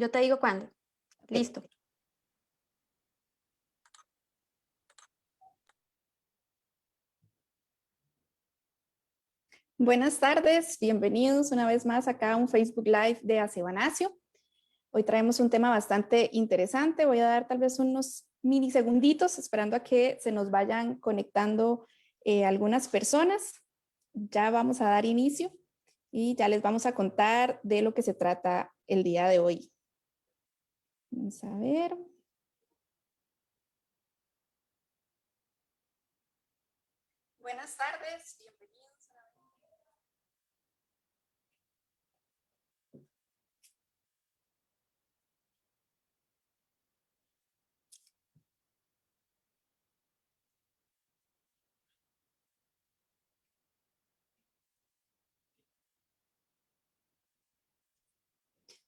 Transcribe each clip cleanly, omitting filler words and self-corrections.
Yo te digo cuándo. Ok. Listo. Buenas tardes, bienvenidos una vez más acá a un Facebook Live de Acebanacio. Hoy traemos un tema bastante interesante. Voy a dar tal vez unos milisegunditos esperando a que se nos vayan conectando algunas personas. Ya vamos a dar inicio y ya les vamos a contar de lo que se trata el día de hoy. Vamos a ver. Buenas tardes, bienvenidos.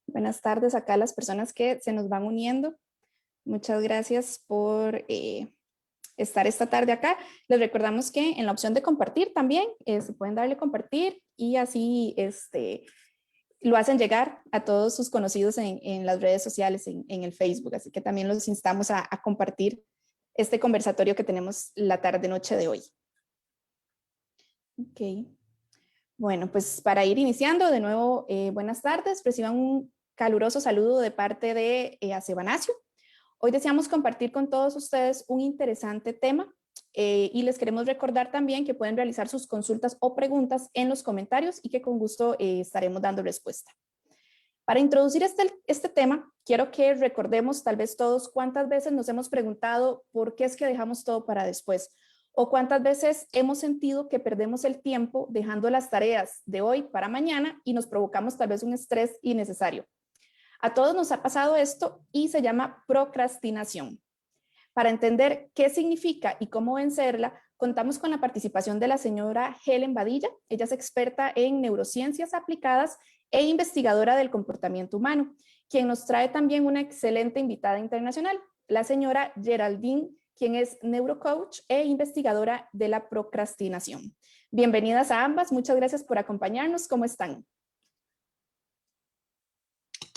Buenas tardes acá a las personas que se nos van uniendo. Muchas gracias por estar esta tarde acá. Les recordamos que en la opción de compartir también se pueden darle compartir y así lo hacen llegar a todos sus conocidos en las redes sociales, en el Facebook. Así que también los instamos a compartir este conversatorio que tenemos la tarde-noche de hoy. Ok. Bueno, pues para ir iniciando, de nuevo, buenas tardes. Reciban un caluroso saludo de parte de Acebanacio. Hoy deseamos compartir con todos ustedes un interesante tema y les queremos recordar también que pueden realizar sus consultas o preguntas en los comentarios y que con gusto estaremos dando respuesta. Para introducir este tema, quiero que recordemos tal vez todos cuántas veces nos hemos preguntado por qué es que dejamos todo para después o cuántas veces hemos sentido que perdemos el tiempo dejando las tareas de hoy para mañana y nos provocamos tal vez un estrés innecesario. A todos nos ha pasado esto y se llama procrastinación. Para entender qué significa y cómo vencerla, contamos con la participación de la señora Helen Badilla. Ella es experta en neurociencias aplicadas e investigadora del comportamiento humano, quien nos trae también una excelente invitada internacional, la señora Geraldine, quien es neurocoach e investigadora de la procrastinación. Bienvenidas a ambas, muchas gracias por acompañarnos. ¿Cómo están?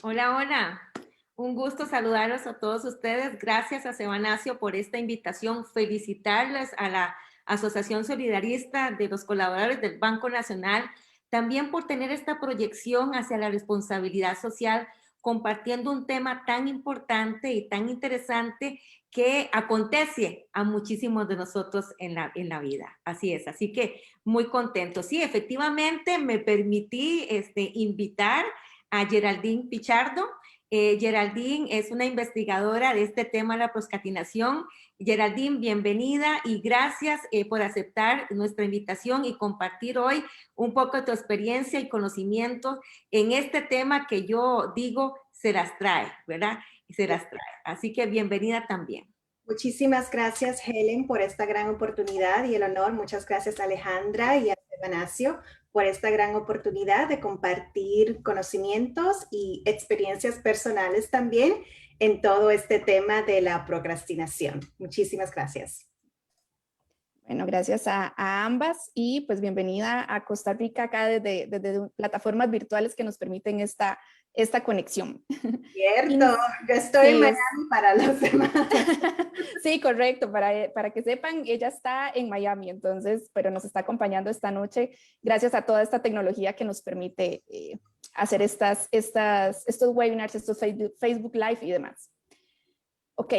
Hola, hola. Un gusto saludarlos a todos ustedes. Gracias a Acebanacio por esta invitación. Felicitarles a la Asociación Solidarista de los Colaboradores del Banco Nacional, también por tener esta proyección hacia la responsabilidad social, compartiendo un tema tan importante y tan interesante que acontece a muchísimos de nosotros en la vida. Así es, así que muy contento. Sí, efectivamente me permití invitar a Geraldine Pichardo. Geraldine es una investigadora de este tema, la procrastinación. Geraldine, bienvenida y gracias por aceptar nuestra invitación y compartir hoy un poco de tu experiencia y conocimientos en este tema que yo digo se las trae, ¿verdad? Se las trae. Así que bienvenida también. Muchísimas gracias, Helen, por esta gran oportunidad y el honor. Muchas gracias, Alejandra y a Acebanacio, por esta gran oportunidad de compartir conocimientos y experiencias personales también en todo este tema de la procrastinación. Muchísimas gracias. Bueno, gracias a ambas y pues bienvenida a Costa Rica acá desde plataformas virtuales que nos permiten esta conexión. Cierto, yo estoy en Sí, Miami para los demás. sí, correcto, para que sepan, ella está en Miami, entonces, pero nos está acompañando esta noche gracias a toda esta tecnología que nos permite hacer estos webinars, estos Facebook Live y demás. Ok,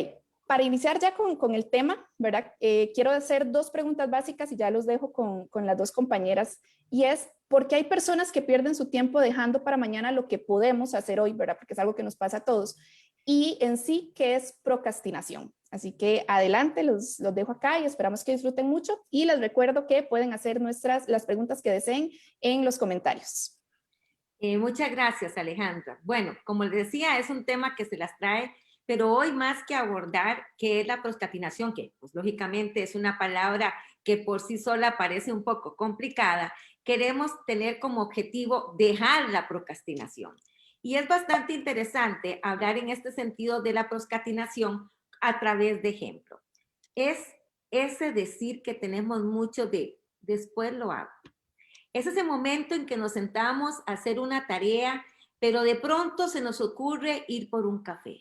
para iniciar ya con el tema, ¿verdad? Quiero hacer dos preguntas básicas y ya los dejo con las dos compañeras. Y es, ¿por qué hay personas que pierden su tiempo dejando para mañana lo que podemos hacer hoy, ¿verdad? Porque es algo que nos pasa a todos. Y en sí, ¿qué es procrastinación? Así que adelante, los dejo acá y esperamos que disfruten mucho. Y les recuerdo que pueden hacer las preguntas que deseen en los comentarios. Muchas gracias, Alejandra. Bueno, como les decía, es un tema que se las trae, pero hoy más que abordar qué es la procrastinación, que pues lógicamente es una palabra que por sí sola parece un poco complicada, queremos tener como objetivo dejar la procrastinación. Y es bastante interesante hablar en este sentido de la procrastinación a través de ejemplos. Es ese decir que tenemos mucho de después lo hago. Es ese momento en que nos sentamos a hacer una tarea pero de pronto se nos ocurre ir por un café.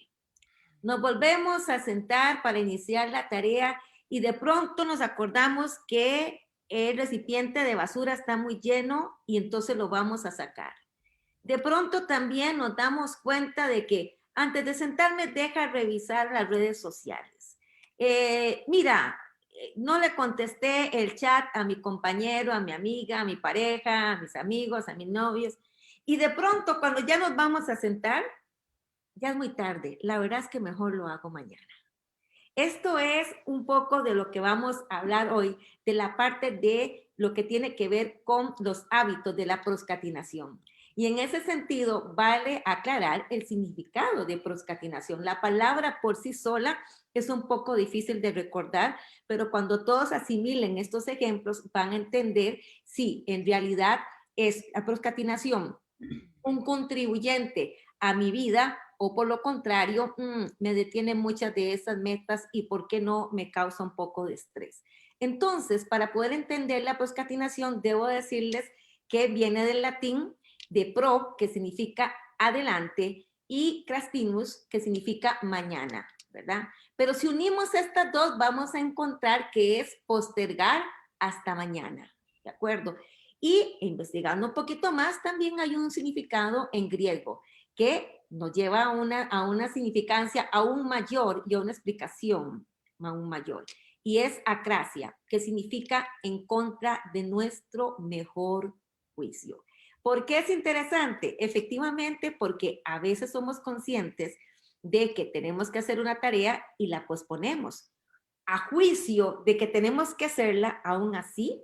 Nos volvemos a sentar para iniciar la tarea y de pronto nos acordamos que el recipiente de basura está muy lleno y entonces lo vamos a sacar. De pronto también nos damos cuenta de que antes de sentarme, deja revisar las redes sociales. Mira, no le contesté el chat a mi compañero, a mi amiga, a mi pareja, a mis amigos, a mis novios. Y de pronto, cuando ya nos vamos a sentar, ya es muy tarde. La verdad es que mejor lo hago mañana. Esto es un poco de lo que vamos a hablar hoy, de la parte de lo que tiene que ver con los hábitos de la procrastinación. Y en ese sentido, vale aclarar el significado de procrastinación. La palabra por sí sola es un poco difícil de recordar, pero cuando todos asimilen estos ejemplos, van a entender si en realidad es la procrastinación un contribuyente a mi vida o por lo contrario, me detiene muchas de esas metas y por qué no me causa un poco de estrés. Entonces, para poder entender la procrastinación, debo decirles que viene del latín de pro, que significa adelante, y crastinus, que significa mañana, ¿verdad? Pero si unimos estas dos, vamos a encontrar que es postergar hasta mañana, ¿de acuerdo? Y investigando un poquito más, también hay un significado en griego que nos lleva a una significancia aún mayor y a una explicación aún mayor. Y es acrasia, que significa en contra de nuestro mejor juicio. ¿Por qué es interesante? Efectivamente, porque a veces somos conscientes de que tenemos que hacer una tarea y la posponemos. A juicio de que tenemos que hacerla, aún así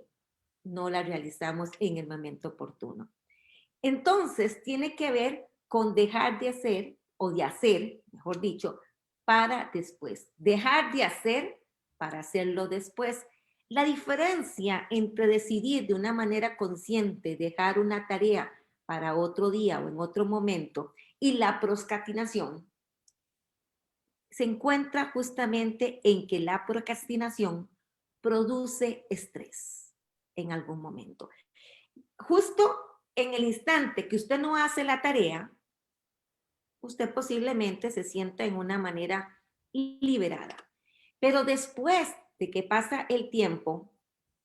no la realizamos en el momento oportuno. Entonces, tiene que ver con dejar de hacer, o de hacer, mejor dicho, para después. Dejar de hacer para hacerlo después. La diferencia entre decidir de una manera consciente dejar una tarea para otro día o en otro momento y la procrastinación se encuentra justamente en que la procrastinación produce estrés en algún momento. Justo en el instante que usted no hace la tarea, usted posiblemente se sienta en una manera liberada. Pero después de que pasa el tiempo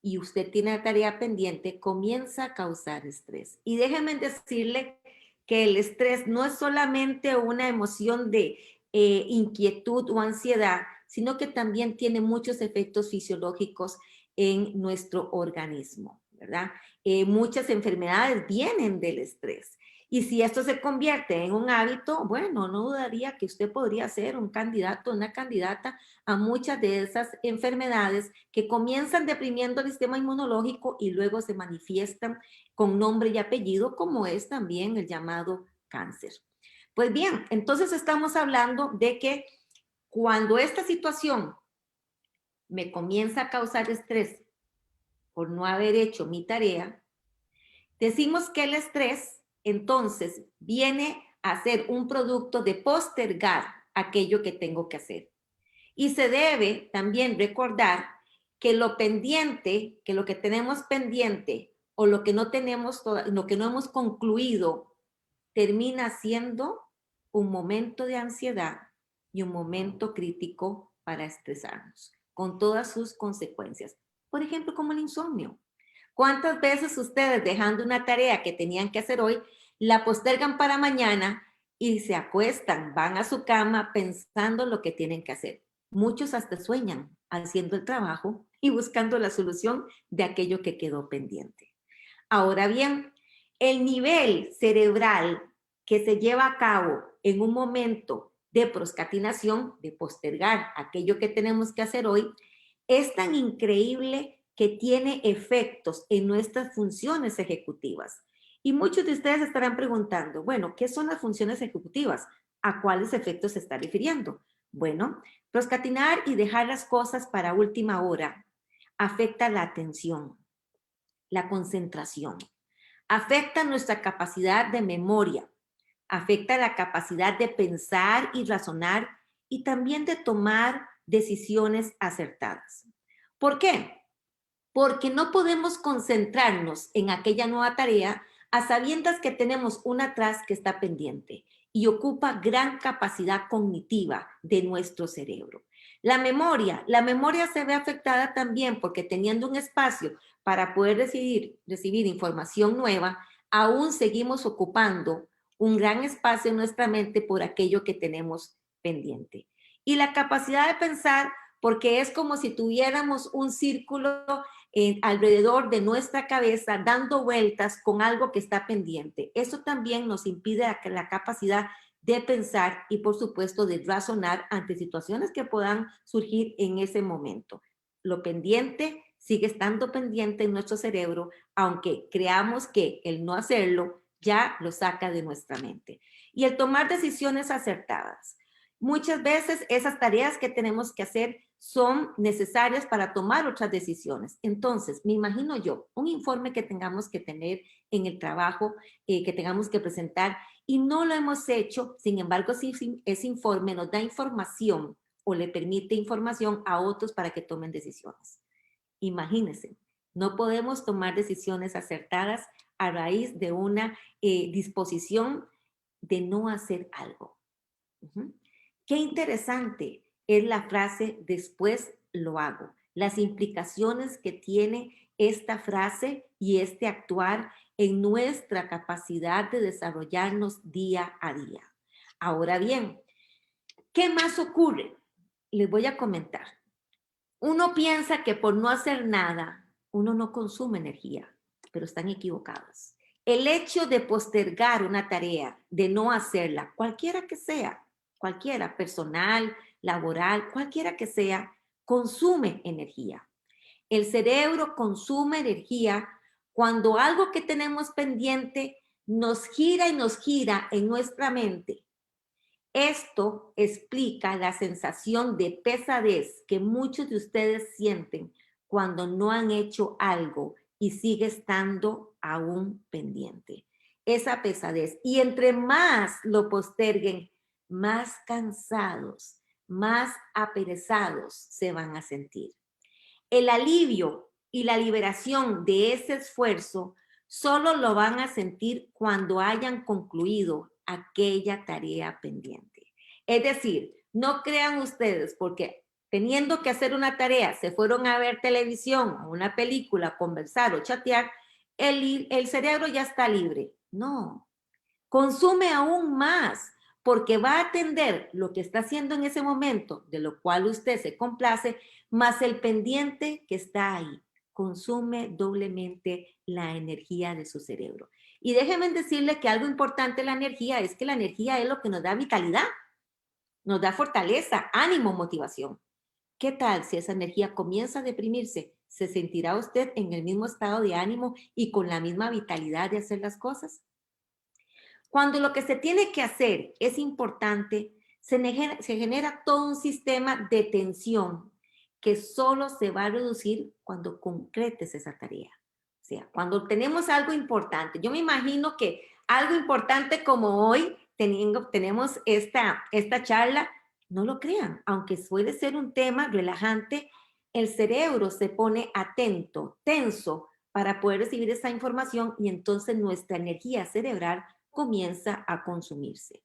y usted tiene la tarea pendiente, comienza a causar estrés. Y déjenme decirle que el estrés no es solamente una emoción de inquietud o ansiedad, sino que también tiene muchos efectos fisiológicos en nuestro organismo, ¿verdad? Muchas enfermedades vienen del estrés. Y si esto se convierte en un hábito, bueno, no dudaría que usted podría ser un candidato, una candidata a muchas de esas enfermedades que comienzan deprimiendo el sistema inmunológico y luego se manifiestan con nombre y apellido, como es también el llamado cáncer. Pues bien, entonces estamos hablando de que cuando esta situación me comienza a causar estrés por no haber hecho mi tarea, decimos que el estrés entonces viene a ser un producto de postergar aquello que tengo que hacer. Y se debe también recordar que lo pendiente, que lo que tenemos pendiente o lo que no tenemos, lo que no hemos concluido, termina siendo un momento de ansiedad y un momento crítico para estresarnos, con todas sus consecuencias. Por ejemplo, como el insomnio. ¿Cuántas veces ustedes dejando una tarea que tenían que hacer hoy, la postergan para mañana y se acuestan, van a su cama pensando lo que tienen que hacer? Muchos hasta sueñan haciendo el trabajo y buscando la solución de aquello que quedó pendiente. Ahora bien, el nivel cerebral que se lleva a cabo en un momento de procrastinación, de postergar aquello que tenemos que hacer hoy, es tan increíble que tiene efectos en nuestras funciones ejecutivas. Y muchos de ustedes estarán preguntando, bueno, ¿qué son las funciones ejecutivas? ¿A cuáles efectos se está refiriendo? Bueno, procrastinar y dejar las cosas para última hora afecta la atención, la concentración, afecta nuestra capacidad de memoria, afecta la capacidad de pensar y razonar y también de tomar decisiones acertadas. ¿Por qué? Porque no podemos concentrarnos en aquella nueva tarea a sabiendas que tenemos una atrás que está pendiente y ocupa gran capacidad cognitiva de nuestro cerebro. La memoria se ve afectada también porque teniendo un espacio para poder recibir información nueva, aún seguimos ocupando un gran espacio en nuestra mente por aquello que tenemos pendiente. Y la capacidad de pensar, porque es como si tuviéramos un círculo alrededor de nuestra cabeza dando vueltas con algo que está pendiente. Eso también nos impide la capacidad de pensar y, por supuesto, de razonar ante situaciones que puedan surgir en ese momento. Lo pendiente sigue estando pendiente en nuestro cerebro, aunque creamos que el no hacerlo ya lo saca de nuestra mente. Y el tomar decisiones acertadas. Muchas veces esas tareas que tenemos que hacer son necesarias para tomar otras decisiones. Entonces, me imagino yo, un informe que tengamos que tener en el trabajo, que tengamos que presentar, y no lo hemos hecho, sin embargo, si ese informe nos da información o le permite información a otros para que tomen decisiones. Imagínense, no podemos tomar decisiones acertadas a raíz de una disposición de no hacer algo. Qué interesante es la frase después lo hago. Las implicaciones que tiene esta frase y este actuar en nuestra capacidad de desarrollarnos día a día. Ahora bien, ¿qué más ocurre? Les voy a comentar. Uno piensa que por no hacer nada, uno no consume energía, pero están equivocados. El hecho de postergar una tarea, de no hacerla, cualquiera que sea, cualquiera, personal, laboral, cualquiera que sea, consume energía. El cerebro consume energía cuando algo que tenemos pendiente nos gira y nos gira en nuestra mente. Esto explica la sensación de pesadez que muchos de ustedes sienten cuando no han hecho algo y sigue estando aún pendiente. Esa pesadez. Y entre más lo posterguen, más cansados, más aperezados se van a sentir. El alivio y la liberación de ese esfuerzo solo lo van a sentir cuando hayan concluido aquella tarea pendiente. Es decir, no crean ustedes porque teniendo que hacer una tarea, se fueron a ver televisión o una película, conversar o chatear, el cerebro ya está libre. No, consume aún más porque va a atender lo que está haciendo en ese momento, de lo cual usted se complace, más el pendiente que está ahí. Consume doblemente la energía de su cerebro. Y déjenme decirle que algo importante de la energía es que la energía es lo que nos da vitalidad, nos da fortaleza, ánimo, motivación. ¿Qué tal si esa energía comienza a deprimirse? ¿Se sentirá usted en el mismo estado de ánimo y con la misma vitalidad de hacer las cosas? Cuando lo que se tiene que hacer es importante, se genera todo un sistema de tensión que solo se va a reducir cuando concretes esa tarea. O sea, cuando tenemos algo importante, yo me imagino que algo importante como hoy tenemos esta charla, no lo crean, aunque suele ser un tema relajante, el cerebro se pone atento, tenso, para poder recibir esa información y entonces nuestra energía cerebral comienza a consumirse.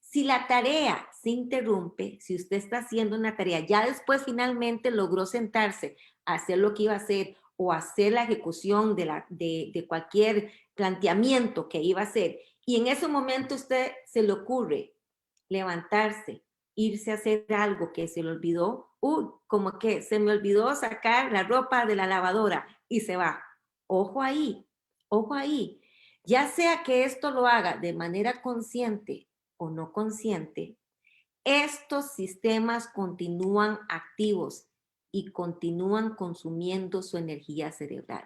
Si la tarea se interrumpe, si usted está haciendo una tarea, ya después finalmente logró sentarse a hacer lo que iba a hacer o hacer la ejecución de cualquier planteamiento que iba a hacer, y en ese momento usted se le ocurre levantarse, irse a hacer algo que se le olvidó, como que se me olvidó sacar la ropa de la lavadora y se va. Ojo ahí, ojo ahí. Ya sea que esto lo haga de manera consciente o no consciente, estos sistemas continúan activos y continúan consumiendo su energía cerebral.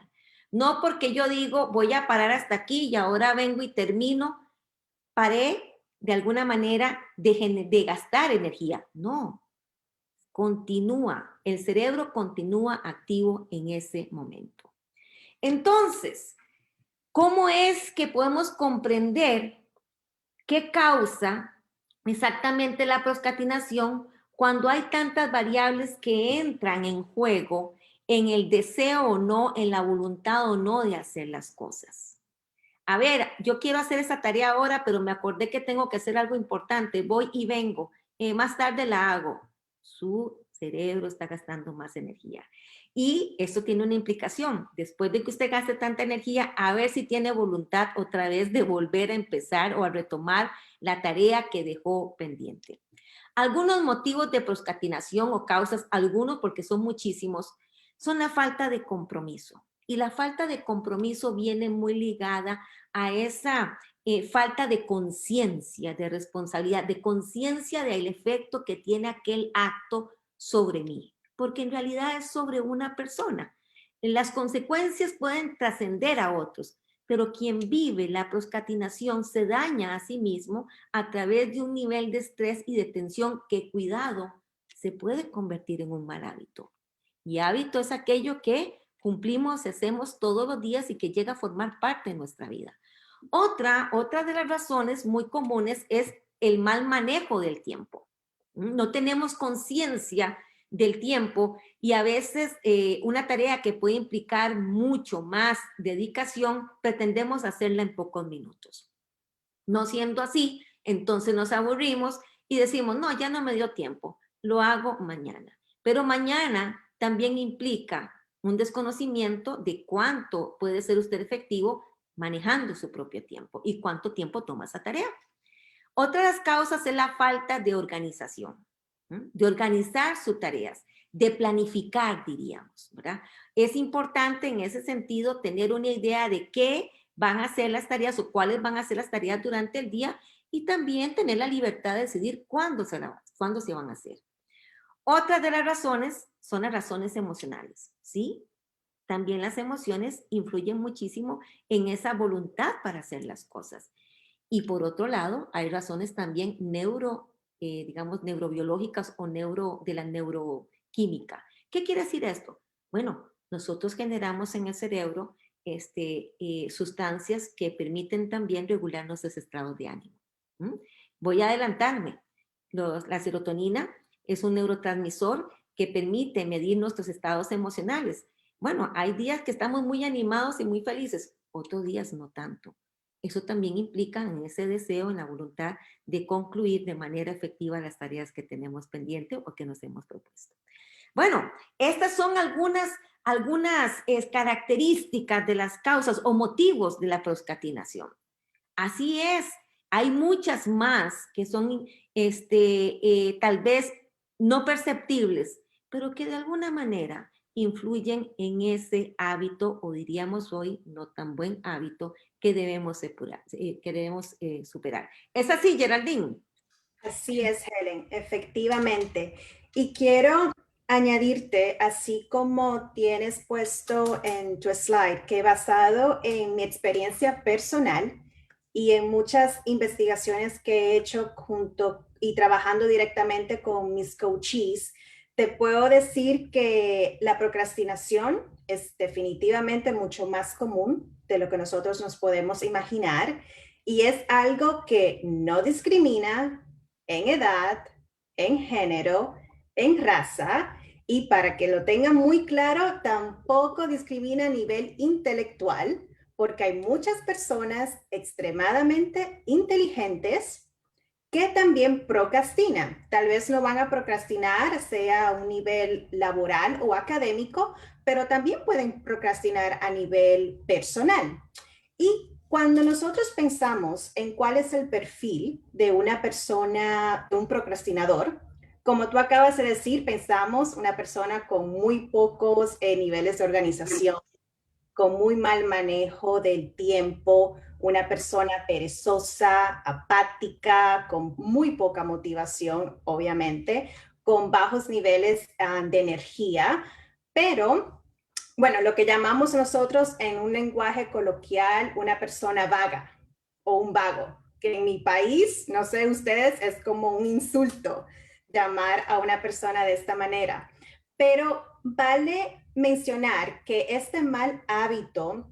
No porque yo digo, voy a parar hasta aquí y ahora vengo y termino, paré de alguna manera de gastar energía. No, continúa, el cerebro continúa activo en ese momento. Entonces, ¿cómo es que podemos comprender qué causa exactamente la procrastinación cuando hay tantas variables que entran en juego en el deseo o no, en la voluntad o no de hacer las cosas? A ver, yo quiero hacer esa tarea ahora, pero me acordé que tengo que hacer algo importante, voy y vengo, más tarde la hago. Su cerebro está gastando más energía. Y eso tiene una implicación. Después de que usted gaste tanta energía, a ver si tiene voluntad otra vez de volver a empezar o a retomar la tarea que dejó pendiente. Algunos motivos de procrastinación o causas, algunos porque son muchísimos, son la falta de compromiso. Y la falta de compromiso viene muy ligada a esa falta de conciencia, de responsabilidad, de conciencia del efecto que tiene aquel acto sobre mí, porque en realidad es sobre una persona. Las consecuencias pueden trascender a otros, pero quien vive la procrastinación se daña a sí mismo a través de un nivel de estrés y de tensión que, cuidado, se puede convertir en un mal hábito. Y hábito es aquello que cumplimos, hacemos todos los días y que llega a formar parte de nuestra vida. Otra de las razones muy comunes es el mal manejo del tiempo. No tenemos conciencia del tiempo y a veces una tarea que puede implicar mucho más dedicación, pretendemos hacerla en pocos minutos. No siendo así, entonces nos aburrimos y decimos, no, ya no me dio tiempo, lo hago mañana. Pero mañana también implica un desconocimiento de cuánto puede ser usted efectivo manejando su propio tiempo y cuánto tiempo toma esa tarea. Otra de las causas es la falta de organización, de organizar sus tareas, de planificar, diríamos, ¿verdad? Es importante en ese sentido tener una idea de qué van a ser las tareas o cuáles van a ser las tareas durante el día y también tener la libertad de decidir cuándo se van a hacer. Otra de las razones son las razones emocionales, ¿sí? También las emociones influyen muchísimo en esa voluntad para hacer las cosas. Y por otro lado, hay razones también digamos, neurobiológicas o de la neuroquímica. ¿Qué quiere decir esto? Bueno, nosotros generamos en el cerebro sustancias que permiten también regular nuestros estados de ánimo. Voy a adelantarme. La serotonina es un neurotransmisor que permite medir nuestros estados emocionales. Bueno, hay días que estamos muy animados y muy felices, otros días no tanto. Eso también implica en ese deseo, en la voluntad de concluir de manera efectiva las tareas que tenemos pendiente o que nos hemos propuesto. Bueno, estas son algunas características de las causas o motivos de la procrastinación. Así es, hay muchas más que son tal vez no perceptibles, pero que de alguna manera influyen en ese hábito, o diríamos hoy, no tan buen hábito, que debemos superar. ¿Es así, Geraldine? Así es, Helen, efectivamente. Y quiero añadirte, así como tienes puesto en tu slide, que basado en mi experiencia personal y en muchas investigaciones que he hecho junto y trabajando directamente con mis coaches, te puedo decir que la procrastinación es definitivamente mucho más común de lo que nosotros nos podemos imaginar y es algo que no discrimina en edad, en género, en raza, y para que lo tengan muy claro, tampoco discrimina a nivel intelectual, porque hay muchas personas extremadamente inteligentes que también procrastinan. Tal vez no van a procrastinar, sea a un nivel laboral o académico, pero también pueden procrastinar a nivel personal. Y cuando nosotros pensamos en cuál es el perfil de una persona, de un procrastinador, como tú acabas de decir, pensamos una persona con muy pocos niveles de organización, con muy mal manejo del tiempo, una persona perezosa, apática, con muy poca motivación, obviamente, con bajos niveles de energía, pero bueno, lo que llamamos nosotros en un lenguaje coloquial una persona vaga o un vago, que en mi país, no sé ustedes, es como un insulto llamar a una persona de esta manera. Pero vale mencionar que este mal hábito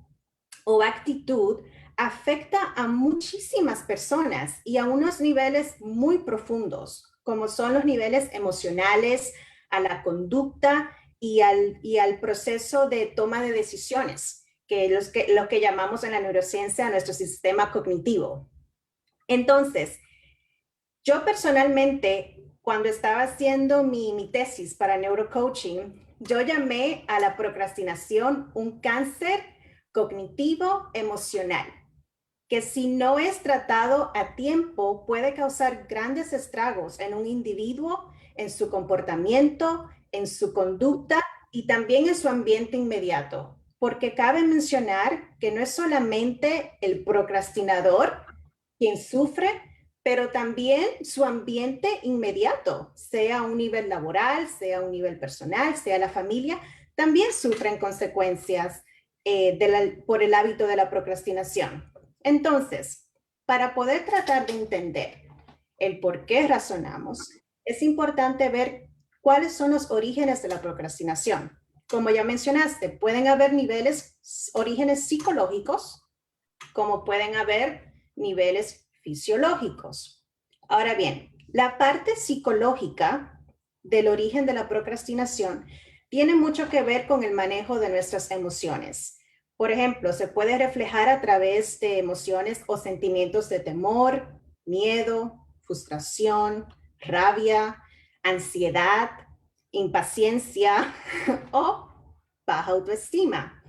o actitud afecta a muchísimas personas y a unos niveles muy profundos, como son los niveles emocionales, a la conducta y al proceso de toma de decisiones. lo que llamamos en la neurociencia nuestro sistema cognitivo. Entonces, yo personalmente, cuando estaba haciendo mi tesis para neurocoaching, yo llamé a la procrastinación un cáncer cognitivo emocional, que si no es tratado a tiempo puede causar grandes estragos en un individuo, en su comportamiento, en su conducta y también en su ambiente inmediato. Porque cabe mencionar que no es solamente el procrastinador quien sufre, pero también su ambiente inmediato, sea a un nivel laboral, sea a un nivel personal, sea la familia, también sufren consecuencias por el hábito de la procrastinación. Entonces, para poder tratar de entender el por qué razonamos, es importante ver cuáles son los orígenes de la procrastinación. Como ya mencionaste, pueden haber orígenes psicológicos, como pueden haber niveles fisiológicos. Ahora bien, la parte psicológica del origen de la procrastinación tiene mucho que ver con el manejo de nuestras emociones. Por ejemplo, se puede reflejar a través de emociones o sentimientos de temor, miedo, frustración, rabia, ansiedad, impaciencia o baja autoestima.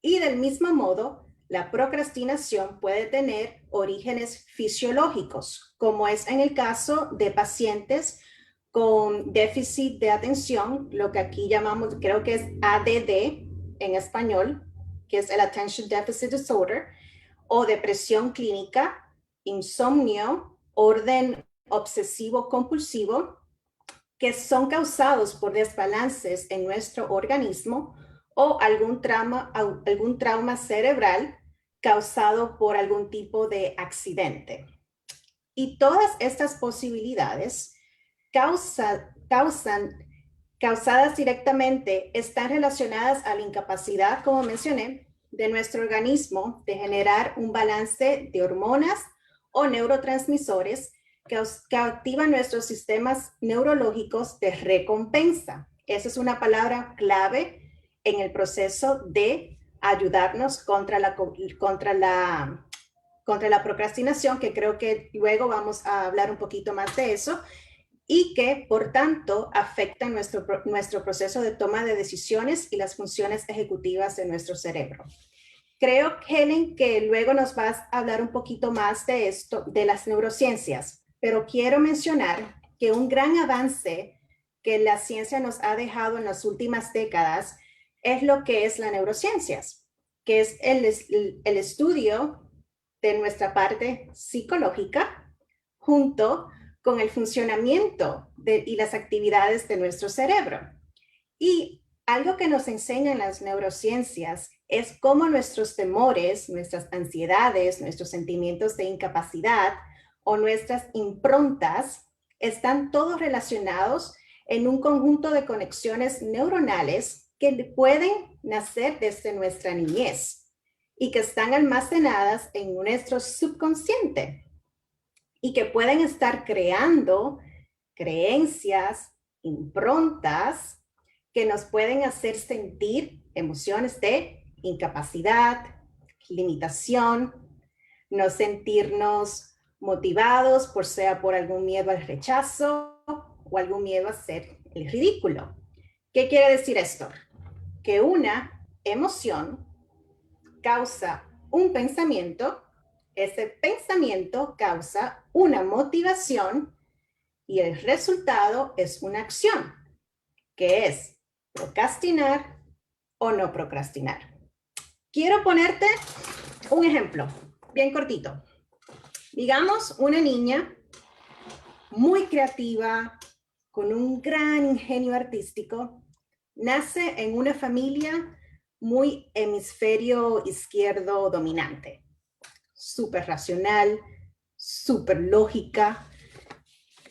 Y del mismo modo, la procrastinación puede tener orígenes fisiológicos, como es en el caso de pacientes con déficit de atención, lo que aquí llamamos, creo que es ADD en español, que es el Attention Deficit Disorder, o depresión clínica, insomnio, orden obsesivo compulsivo, que son causados por desbalances en nuestro organismo o algún trauma cerebral causado por algún tipo de accidente. Y todas estas posibilidades causadas directamente están relacionadas a la incapacidad, como mencioné, de nuestro organismo de generar un balance de hormonas o neurotransmisores que activan nuestros sistemas neurológicos de recompensa. Esa es una palabra clave en el proceso de ayudarnos contra la procrastinación, que creo que luego vamos a hablar un poquito más de eso, y que, por tanto, afectan nuestro proceso de toma de decisiones y las funciones ejecutivas de nuestro cerebro. Creo, Helen, que luego nos vas a hablar un poquito más de esto, de las neurociencias, pero quiero mencionar que un gran avance que la ciencia nos ha dejado en las últimas décadas es lo que es las neurociencias, que es el estudio de nuestra parte psicológica junto con el funcionamiento y las actividades de nuestro cerebro. Y algo que nos enseñan las neurociencias es cómo nuestros temores, nuestras ansiedades, nuestros sentimientos de incapacidad o nuestras improntas están todos relacionados en un conjunto de conexiones neuronales que pueden nacer desde nuestra niñez y que están almacenadas en nuestro subconsciente y que pueden estar creando creencias, improntas que nos pueden hacer sentir emociones de incapacidad, limitación, no sentirnos motivados por algún miedo al rechazo o algún miedo a hacer el ridículo. ¿Qué quiere decir esto? Que una emoción causa un pensamiento, ese pensamiento causa una motivación y el resultado es una acción, que es procrastinar o no procrastinar. Quiero ponerte un ejemplo bien cortito. Digamos, una niña muy creativa, con un gran ingenio artístico, nace en una familia muy hemisferio izquierdo dominante, súper racional, súper lógica,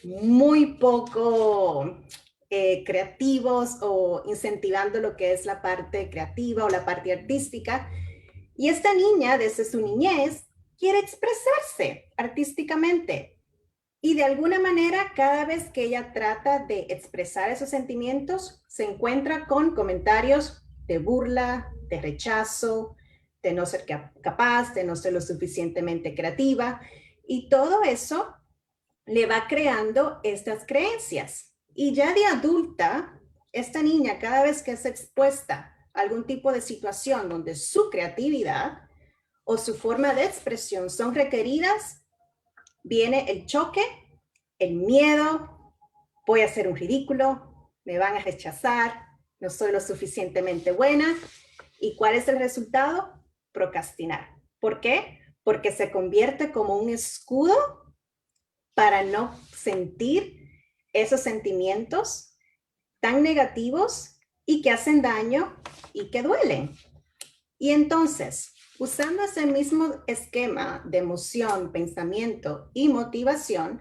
muy poco creativos o incentivando lo que es la parte creativa o la parte artística. Y esta niña, desde su niñez, quiere expresarse artísticamente. Y de alguna manera, cada vez que ella trata de expresar esos sentimientos, se encuentra con comentarios de burla, de rechazo, de no ser capaz, de no ser lo suficientemente creativa. Y todo eso le va creando estas creencias. Y ya de adulta, esta niña cada vez que es expuesta a algún tipo de situación donde su creatividad o su forma de expresión son requeridas, viene el choque, el miedo, voy a hacer un ridículo, me van a rechazar, no soy lo suficientemente buena. ¿Y cuál es el resultado? Procrastinar. ¿Por qué? Porque se convierte como un escudo para no sentir esos sentimientos tan negativos y que hacen daño y que duelen. Y entonces, usando ese mismo esquema de emoción, pensamiento y motivación,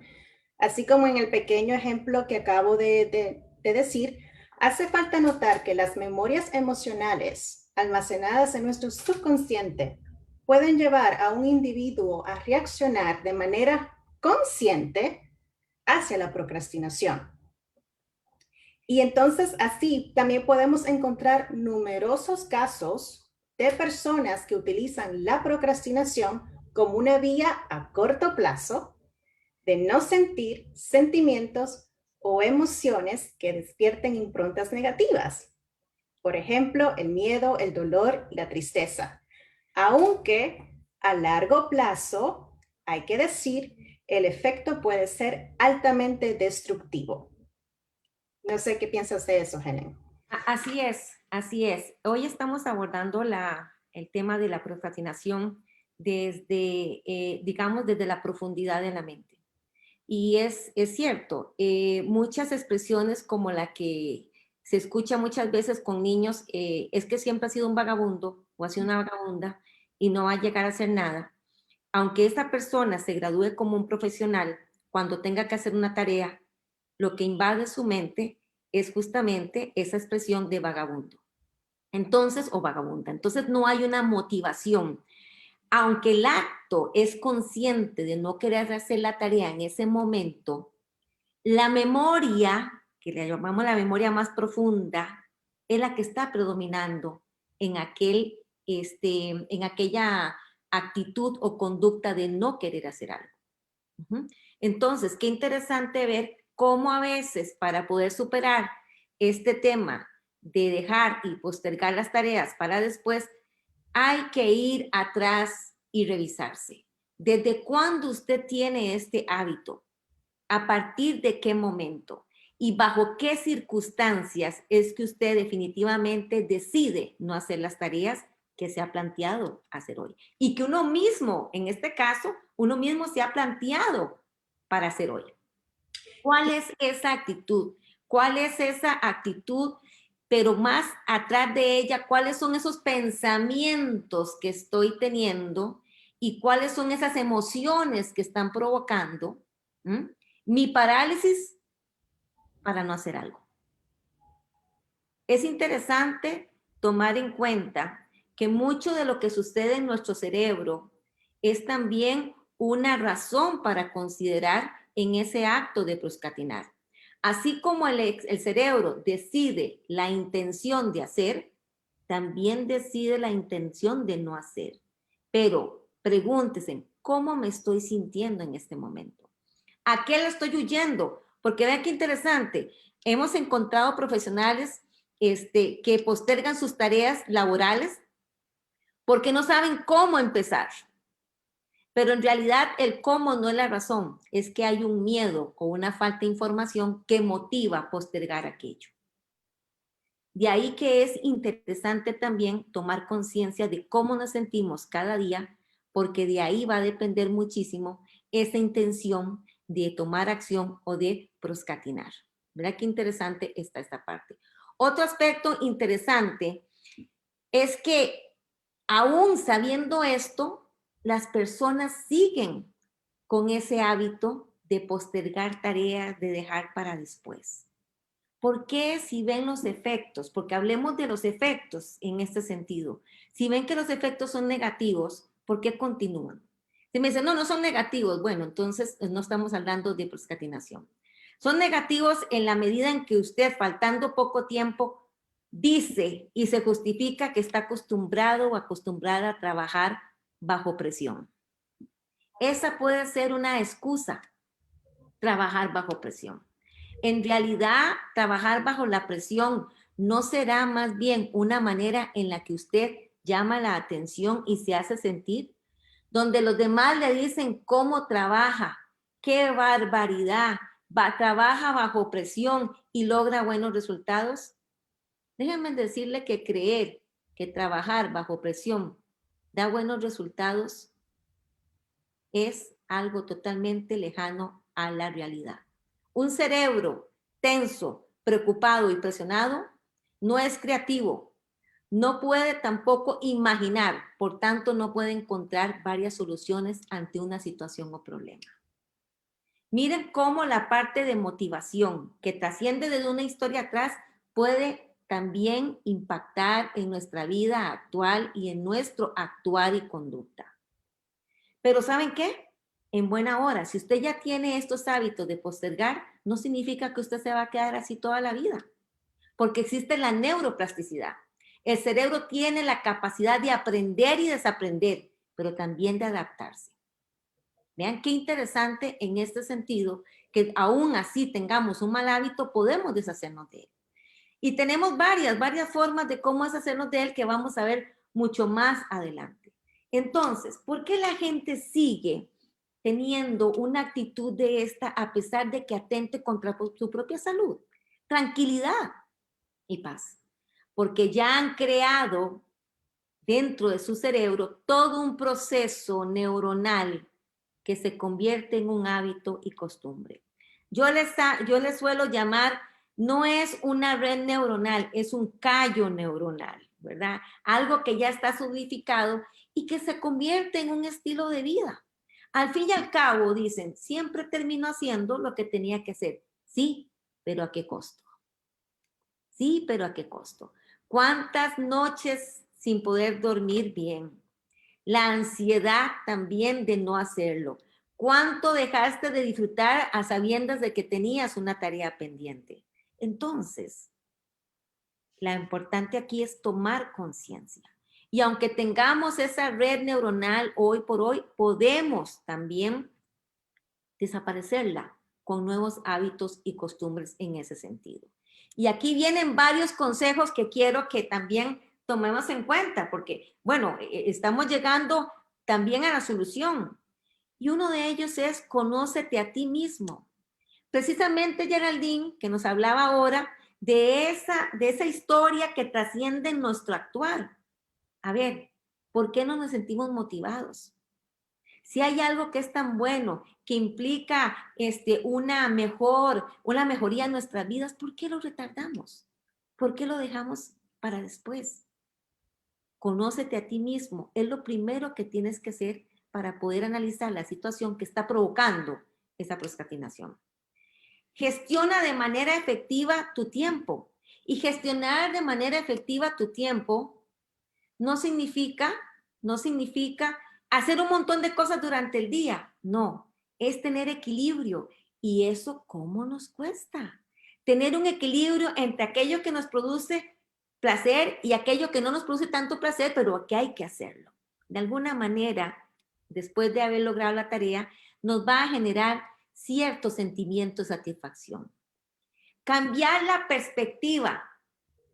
así como en el pequeño ejemplo que acabo de decir, hace falta notar que las memorias emocionales almacenadas en nuestro subconsciente pueden llevar a un individuo a reaccionar de manera consciente hacia la procrastinación. Y entonces así también podemos encontrar numerosos casos de personas que utilizan la procrastinación como una vía a corto plazo de no sentir sentimientos o emociones que despierten improntas negativas. Por ejemplo, el miedo, el dolor y la tristeza. Aunque a largo plazo, hay que decir, el efecto puede ser altamente destructivo. No sé qué piensas de eso, Helen. Así es, así es. Hoy estamos abordando el tema de la procrastinación desde, digamos, desde la profundidad de la mente. Y es cierto, muchas expresiones como la que se escucha muchas veces con niños, es que siempre ha sido un vagabundo o ha sido una vagabunda y no va a llegar a hacer nada. Aunque esa persona se gradúe como un profesional, cuando tenga que hacer una tarea, lo que invade su mente es justamente esa expresión de vagabundo. Entonces, o vagabunda. Entonces no hay una motivación. Aunque el acto es consciente de no querer hacer la tarea en ese momento, la memoria, que le llamamos la memoria más profunda, es la que está predominando en en aquella actitud o conducta de no querer hacer algo. Entonces, qué interesante ver cómo a veces para poder superar este tema de dejar y postergar las tareas para después, hay que ir atrás y revisarse. ¿Desde cuándo usted tiene este hábito? ¿A partir de qué momento? ¿Y bajo qué circunstancias es que usted definitivamente decide no hacer las tareas que se ha planteado hacer hoy? Y que uno mismo, en este caso, uno mismo se ha planteado para hacer hoy. ¿Cuál es esa actitud? ¿Cuál es esa actitud? Pero más atrás de ella, ¿cuáles son esos pensamientos que estoy teniendo y cuáles son esas emociones que están provocando mi parálisis para no hacer algo? Es interesante tomar en cuenta que mucho de lo que sucede en nuestro cerebro es también una razón para considerar en ese acto de procrastinar. Así como el cerebro decide la intención de hacer, también decide la intención de no hacer. Pero pregúntese, ¿cómo me estoy sintiendo en este momento? ¿A qué le estoy huyendo? Porque vean qué interesante. Hemos encontrado profesionales que postergan sus tareas laborales porque no saben cómo empezar. Pero en realidad el cómo no es la razón, es que hay un miedo o una falta de información que motiva postergar aquello. De ahí que es interesante también tomar conciencia de cómo nos sentimos cada día, porque de ahí va a depender muchísimo esa intención de tomar acción o de procrastinar. ¿Verdad qué interesante está esta parte? Otro aspecto interesante es que aún sabiendo esto, las personas siguen con ese hábito de postergar tareas, de dejar para después. ¿Por qué si ven los efectos? Porque hablemos de los efectos en este sentido. Si ven que los efectos son negativos, ¿por qué continúan? Si me dicen, no, no son negativos, bueno, entonces no estamos hablando de procrastinación. Son negativos en la medida en que usted, faltando poco tiempo, dice y se justifica que está acostumbrado o acostumbrada a trabajar bajo presión. Esa puede ser una excusa, trabajar bajo presión. En realidad, trabajar bajo la presión no será más bien una manera en la que usted llama la atención y se hace sentir, donde los demás le dicen cómo trabaja, qué barbaridad, trabaja bajo presión y logra buenos resultados. Déjenme decirle que creer que trabajar bajo presión da buenos resultados es algo totalmente lejano a la realidad. Un cerebro tenso, preocupado y presionado no es creativo, no puede tampoco imaginar, por tanto no puede encontrar varias soluciones ante una situación o problema. Miren cómo la parte de motivación que trasciende desde una historia atrás puede también impactar en nuestra vida actual y en nuestro actuar y conducta. Pero ¿saben qué? En buena hora, si usted ya tiene estos hábitos de postergar, no significa que usted se va a quedar así toda la vida, porque existe la neuroplasticidad. El cerebro tiene la capacidad de aprender y desaprender, pero también de adaptarse. Vean qué interesante en este sentido, que aún así tengamos un mal hábito, podemos deshacernos de él. Y tenemos varias formas de cómo deshacernos de él que vamos a ver mucho más adelante. Entonces, ¿por qué la gente sigue teniendo una actitud de esta a pesar de que atente contra su propia salud? Tranquilidad y paz. Porque ya han creado dentro de su cerebro todo un proceso neuronal que se convierte en un hábito y costumbre. Yo les suelo llamar, no es una red neuronal, es un callo neuronal, ¿verdad? Algo que ya está solidificado y que se convierte en un estilo de vida. Al fin y al cabo, dicen, siempre termino haciendo lo que tenía que hacer. Sí, pero ¿a qué costo? Sí, pero ¿a qué costo? ¿Cuántas noches sin poder dormir bien? La ansiedad también de no hacerlo. ¿Cuánto dejaste de disfrutar a sabiendas de que tenías una tarea pendiente? Entonces, lo importante aquí es tomar conciencia. Y aunque tengamos esa red neuronal hoy por hoy, podemos también desaparecerla con nuevos hábitos y costumbres en ese sentido. Y aquí vienen varios consejos que quiero que también tomemos en cuenta, porque, bueno, estamos llegando también a la solución. Y uno de ellos es conócete a ti mismo. Precisamente Geraldine, que nos hablaba ahora de esa historia que trasciende en nuestro actuar. A ver, ¿por qué no nos sentimos motivados? Si hay algo que es tan bueno, que implica una mejoría en nuestras vidas, ¿por qué lo retardamos? ¿Por qué lo dejamos para después? Conócete a ti mismo. Es lo primero que tienes que hacer para poder analizar la situación que está provocando esa procrastinación. Gestiona de manera efectiva tu tiempo. Y gestionar de manera efectiva tu tiempo no significa hacer un montón de cosas durante el día. No, es tener equilibrio. ¿Y eso cómo nos cuesta? Tener un equilibrio entre aquello que nos produce placer y aquello que no nos produce tanto placer, pero que hay que hacerlo. De alguna manera, después de haber logrado la tarea, nos va a generar cierto sentimiento de satisfacción. Cambiar la perspectiva.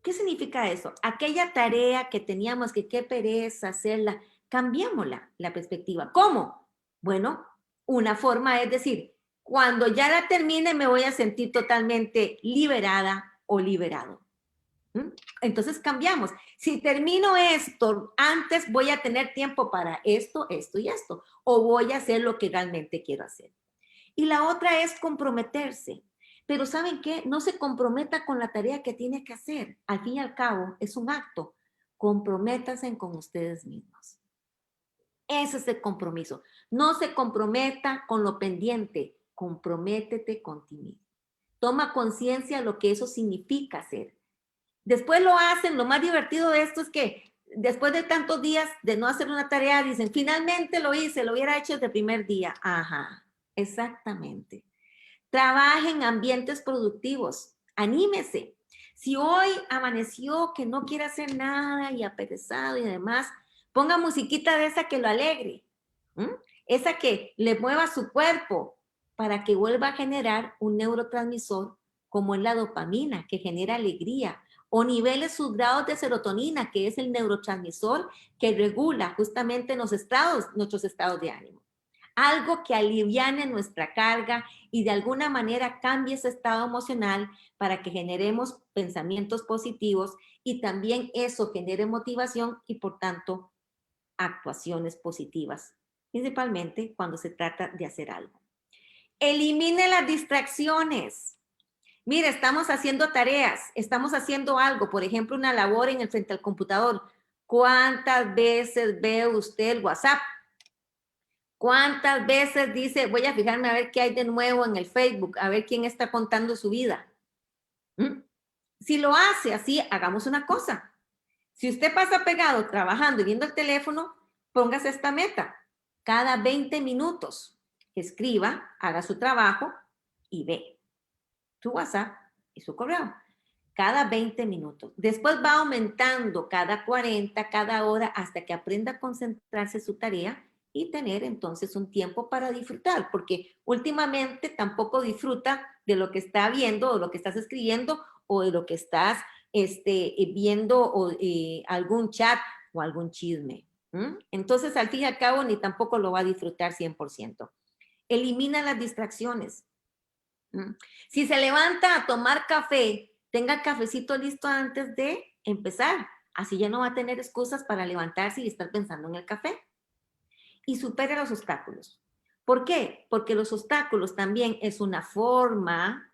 ¿Qué significa eso? Aquella tarea que teníamos que qué pereza hacerla, cambiémosla la perspectiva. ¿Cómo? Bueno, una forma es decir, cuando ya la termine me voy a sentir totalmente liberada o liberado. Entonces cambiamos. Si termino esto, antes voy a tener tiempo para esto, esto y esto, o voy a hacer lo que realmente quiero hacer. Y la otra es comprometerse. Pero ¿saben qué? No se comprometa con la tarea que tiene que hacer. Al fin y al cabo, es un acto. Comprométanse con ustedes mismos. Ese es el compromiso. No se comprometa con lo pendiente. Comprométete con ti mismo. Toma conciencia de lo que eso significa hacer. Después lo hacen. Lo más divertido de esto es que después de tantos días de no hacer una tarea, dicen, finalmente lo hice, lo hubiera hecho desde el primer día. Ajá, exactamente. Trabaje en ambientes productivos, anímese. Si hoy amaneció que no quiere hacer nada y aperezado y demás, ponga musiquita de esa que lo alegre, esa que le mueva su cuerpo para que vuelva a generar un neurotransmisor como es la dopamina, que genera alegría, o nivele sus grados de serotonina, que es el neurotransmisor que regula justamente nuestros estados de ánimo. Algo que aliviane nuestra carga y de alguna manera cambie ese estado emocional para que generemos pensamientos positivos y también eso genere motivación y por tanto actuaciones positivas, principalmente cuando se trata de hacer algo. Elimine las distracciones. Mire, estamos haciendo tareas, estamos haciendo algo, por ejemplo, una labor en el frente al computador. ¿Cuántas veces ve usted el WhatsApp? ¿Cuántas veces dice, voy a fijarme a ver qué hay de nuevo en el Facebook, a ver quién está contando su vida? Si lo hace así, hagamos una cosa. Si usted pasa pegado trabajando y viendo el teléfono, póngase esta meta. Cada 20 minutos, escriba, haga su trabajo y ve su WhatsApp y su correo. Cada 20 minutos. Después va aumentando cada 40, cada hora, hasta que aprenda a concentrarse en su tarea y tener entonces un tiempo para disfrutar, porque últimamente tampoco disfruta de lo que está viendo o lo que estás escribiendo o de lo que estás viendo o, algún chat o algún chisme. Entonces, al fin y al cabo, ni tampoco lo va a disfrutar 100%. Elimina las distracciones. Si se levanta a tomar café, tenga el cafecito listo antes de empezar. Así ya no va a tener excusas para levantarse y estar pensando en el café. Y supere los obstáculos. ¿Por qué? Porque los obstáculos también es una forma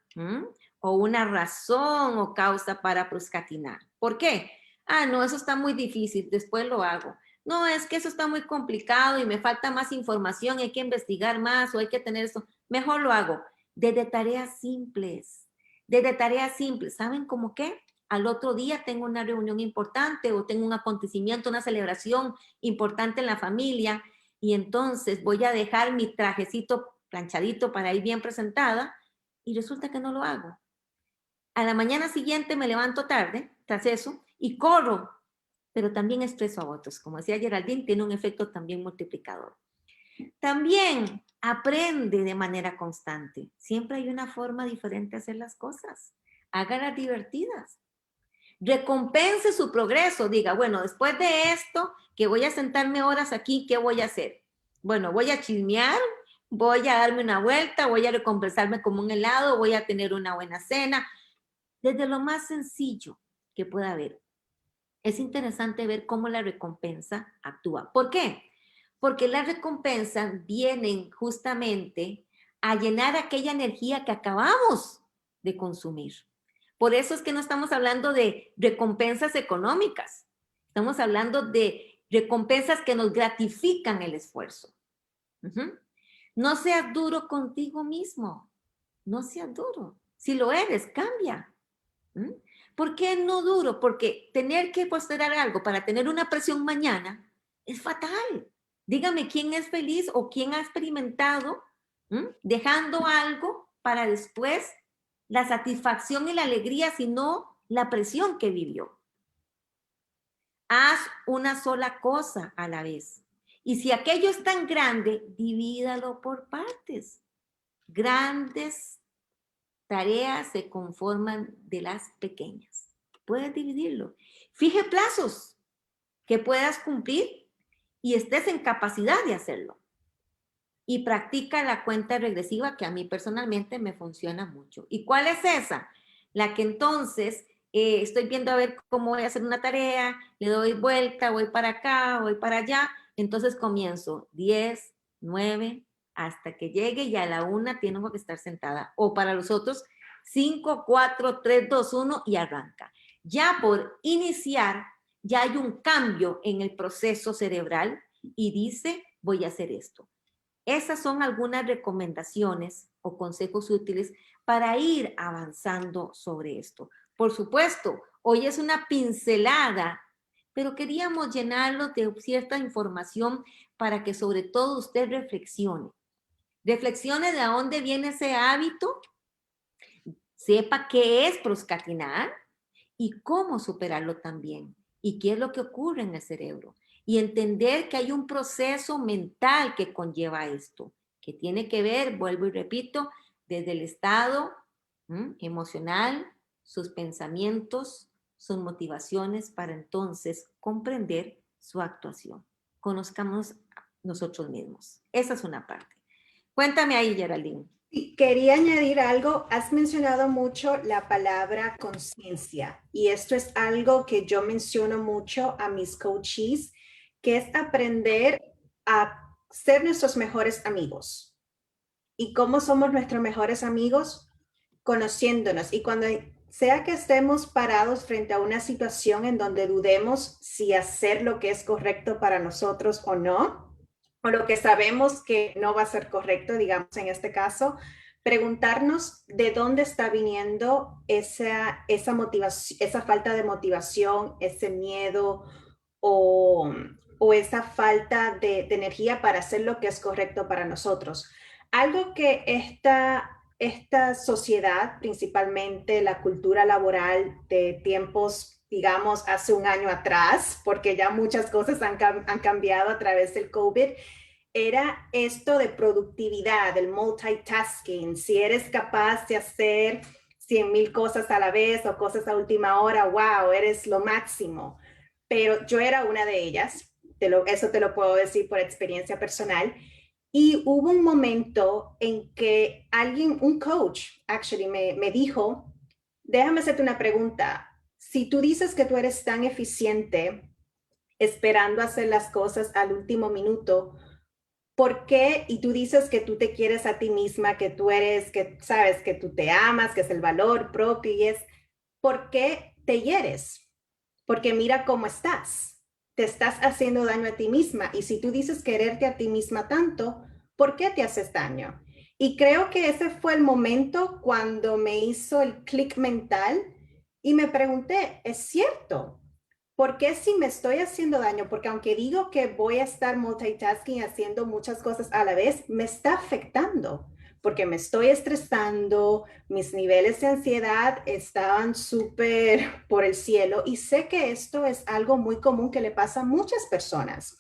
o una razón o causa para procrastinar. ¿Por qué? Ah, no, eso está muy difícil, después lo hago. No, es que eso está muy complicado y me falta más información, hay que investigar más o hay que tener eso. Mejor lo hago. Desde tareas simples. Desde tareas simples. ¿Saben cómo qué? Al otro día tengo una reunión importante o tengo un acontecimiento, una celebración importante en la familia y entonces voy a dejar mi trajecito planchadito para ir bien presentada y resulta que no lo hago. A la mañana siguiente me levanto tarde, tras eso, y corro, pero también estreso a otros. Como decía Geraldine, tiene un efecto también multiplicador. También aprende de manera constante. Siempre hay una forma diferente de hacer las cosas. Hágalas divertidas. Recompense su progreso. Diga, bueno, después de esto, que voy a sentarme horas aquí, ¿qué voy a hacer? Bueno, voy a chismear, voy a darme una vuelta, voy a recompensarme como un helado, voy a tener una buena cena. Desde lo más sencillo que pueda haber. Es interesante ver cómo la recompensa actúa. ¿Por qué? Porque las recompensas vienen justamente a llenar aquella energía que acabamos de consumir. Por eso es que no estamos hablando de recompensas económicas. Estamos hablando de recompensas que nos gratifican el esfuerzo. No seas duro contigo mismo. No seas duro. Si lo eres, cambia. ¿Por qué no duro? Porque tener que postergar algo para tener una presión mañana es fatal. Dígame quién es feliz o quién ha experimentado dejando algo para después la satisfacción y la alegría, sino la presión que vivió. Haz una sola cosa a la vez. Y si aquello es tan grande, divídalo por partes. Grandes tareas se conforman de las pequeñas. Puedes dividirlo. Fije plazos que puedas cumplir y estés en capacidad de hacerlo. Y practica la cuenta regresiva que a mí personalmente me funciona mucho. ¿Y cuál es esa? La que entonces estoy viendo a ver cómo voy a hacer una tarea, le doy vuelta, voy para acá, voy para allá. Entonces comienzo 10, 9, hasta que llegue y a la 1 tengo que estar sentada. O para los otros, 5, 4, 3, 2, 1 y arranca. Ya por iniciar, ya hay un cambio en el proceso cerebral y dice, voy a hacer esto. Esas son algunas recomendaciones o consejos útiles para ir avanzando sobre esto. Por supuesto, hoy es una pincelada, pero queríamos llenarlo de cierta información para que sobre todo usted reflexione. Reflexione de dónde viene ese hábito, sepa qué es procrastinar y cómo superarlo también, y qué es lo que ocurre en el cerebro, y entender que hay un proceso mental que conlleva esto, que tiene que ver, vuelvo y repito, desde el estado emocional, sus pensamientos, sus motivaciones, para entonces comprender su actuación. Conozcamos nosotros mismos. Esa es una parte. Cuéntame ahí, Geraldine. Y quería añadir algo, has mencionado mucho la palabra conciencia y esto es algo que yo menciono mucho a mis coaches, que es aprender a ser nuestros mejores amigos. ¿Y cómo somos nuestros mejores amigos? Conociéndonos. Y cuando sea que estemos parados frente a una situación en donde dudemos si hacer lo que es correcto para nosotros o no, o lo que sabemos que no va a ser correcto, digamos en este caso, preguntarnos de dónde está viniendo esa motivación, esa falta de motivación, ese miedo o esa falta de energía para hacer lo que es correcto para nosotros. Algo que esta sociedad, principalmente la cultura laboral de tiempos, digamos, hace un año atrás, porque ya muchas cosas han cambiado a través del COVID, era esto de productividad, el multitasking. Si eres capaz de hacer 100,000 cosas a la vez o cosas a última hora, wow, eres lo máximo. Pero yo era una de ellas, eso te lo puedo decir por experiencia personal. Y hubo un momento en que un coach, actually, me dijo, déjame hacerte una pregunta. Si tú dices que tú eres tan eficiente esperando hacer las cosas al último minuto, ¿por qué? Y tú dices que tú te quieres a ti misma, que tú eres, que sabes, que tú te amas, que es el valor propio y es, ¿por qué te hieres? Porque mira cómo estás. Te estás haciendo daño a ti misma. Y si tú dices quererte a ti misma tanto, ¿por qué te haces daño? Y creo que ese fue el momento cuando me hizo el clic mental y me pregunté, ¿es cierto? ¿Por qué si me estoy haciendo daño? Porque aunque digo que voy a estar multitasking, haciendo muchas cosas a la vez, me está afectando porque me estoy estresando, mis niveles de ansiedad estaban súper por el cielo y sé que esto es algo muy común que le pasa a muchas personas.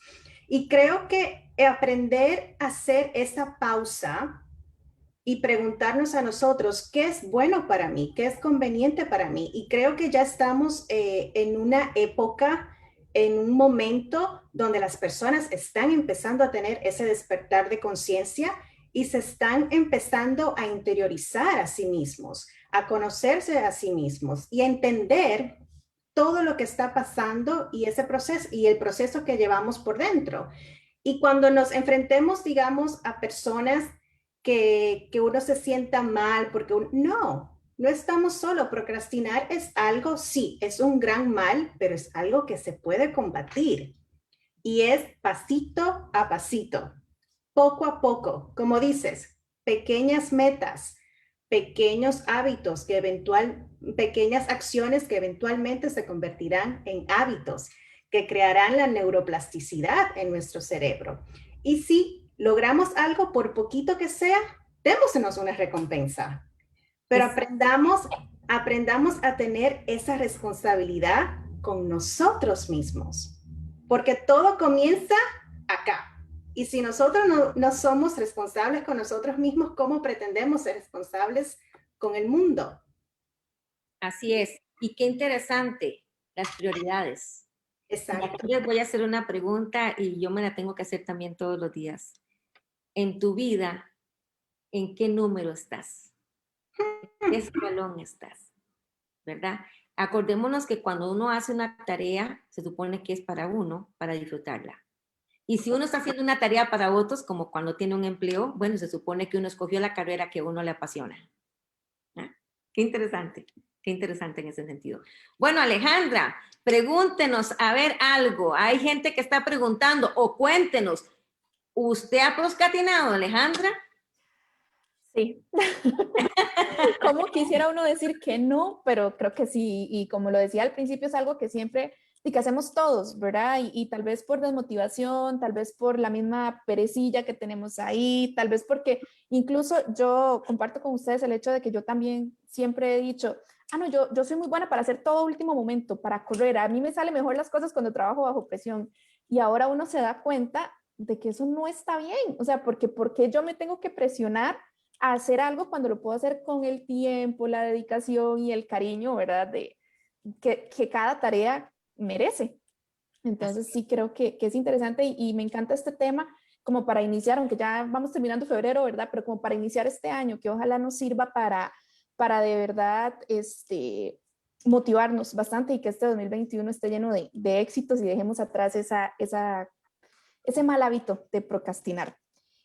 Y creo que aprender a hacer esa pausa y preguntarnos a nosotros qué es bueno para mí, qué es conveniente para mí. Y creo que ya estamos en una época, en un momento donde las personas están empezando a tener ese despertar de conciencia y se están empezando a interiorizar a sí mismos, a conocerse a sí mismos y a entender todo lo que está pasando y ese proceso y el proceso que llevamos por dentro. Y cuando nos enfrentemos, digamos, a personas que uno se sienta mal, porque no estamos solo. Procrastinar es algo, sí, es un gran mal, pero es algo que se puede combatir. Y es pasito a pasito, poco a poco, como dices, pequeñas metas, pequeños hábitos pequeñas acciones que eventualmente se convertirán en hábitos que crearán la neuroplasticidad en nuestro cerebro. Y si logramos algo, por poquito que sea, démonos una recompensa. Pero aprendamos a tener esa responsabilidad con nosotros mismos, porque todo comienza acá. Y si nosotros no somos responsables con nosotros mismos, ¿cómo pretendemos ser responsables con el mundo? Así es. Y qué interesante, las prioridades. Exacto. Y aquí les voy a hacer una pregunta y yo me la tengo que hacer también todos los días. En tu vida, ¿en qué número estás? ¿En qué escalón estás? ¿Verdad? Acordémonos que cuando uno hace una tarea, se supone que es para uno, para disfrutarla. Y si uno está haciendo una tarea para otros, como cuando tiene un empleo, bueno, se supone que uno escogió la carrera que a uno le apasiona. ¿Ah? Qué interesante en ese sentido. Bueno, Alejandra, pregúntenos a ver algo. Hay gente que está preguntando o cuéntenos. ¿Usted ha procrastinado, Alejandra? Sí. Como quisiera uno decir que no, pero creo que sí. Y como lo decía al principio, es algo que siempre y que hacemos todos, ¿verdad? Y tal vez por desmotivación, tal vez por la misma perecilla que tenemos ahí, tal vez porque incluso yo comparto con ustedes el hecho de que yo también siempre he dicho, no, yo soy muy buena para hacer todo último momento, para correr. A mí me salen mejor las cosas cuando trabajo bajo presión. Y ahora uno se da cuenta de que eso no está bien. O sea, porque ¿por qué yo me tengo que presionar a hacer algo cuando lo puedo hacer con el tiempo, la dedicación y el cariño, ¿verdad? De que cada tarea merece. Entonces sí creo que es interesante y me encanta este tema como para iniciar, aunque ya vamos terminando febrero, ¿verdad? Pero como para iniciar este año, que ojalá nos sirva para de verdad motivarnos bastante y que este 2021 esté lleno de éxitos y dejemos atrás ese mal hábito de procrastinar.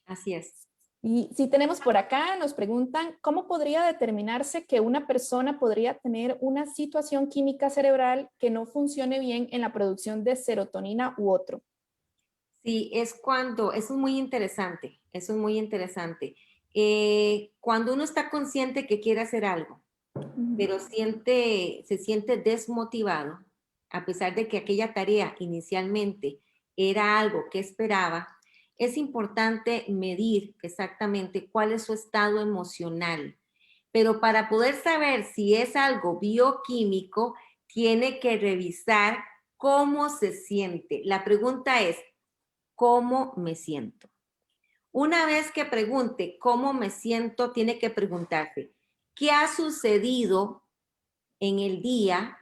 Así es. Y si tenemos por acá, nos preguntan, ¿cómo podría determinarse que una persona podría tener una situación química cerebral que no funcione bien en la producción de serotonina u otro? Sí, eso es muy interesante, eso es muy interesante. Cuando uno está consciente que quiere hacer algo, pero se siente desmotivado, a pesar de que aquella tarea inicialmente era algo que esperaba, es importante medir exactamente cuál es su estado emocional. Pero para poder saber si es algo bioquímico, tiene que revisar cómo se siente. La pregunta es, ¿cómo me siento? Una vez que pregunte cómo me siento, tiene que preguntarse, ¿qué ha sucedido en el día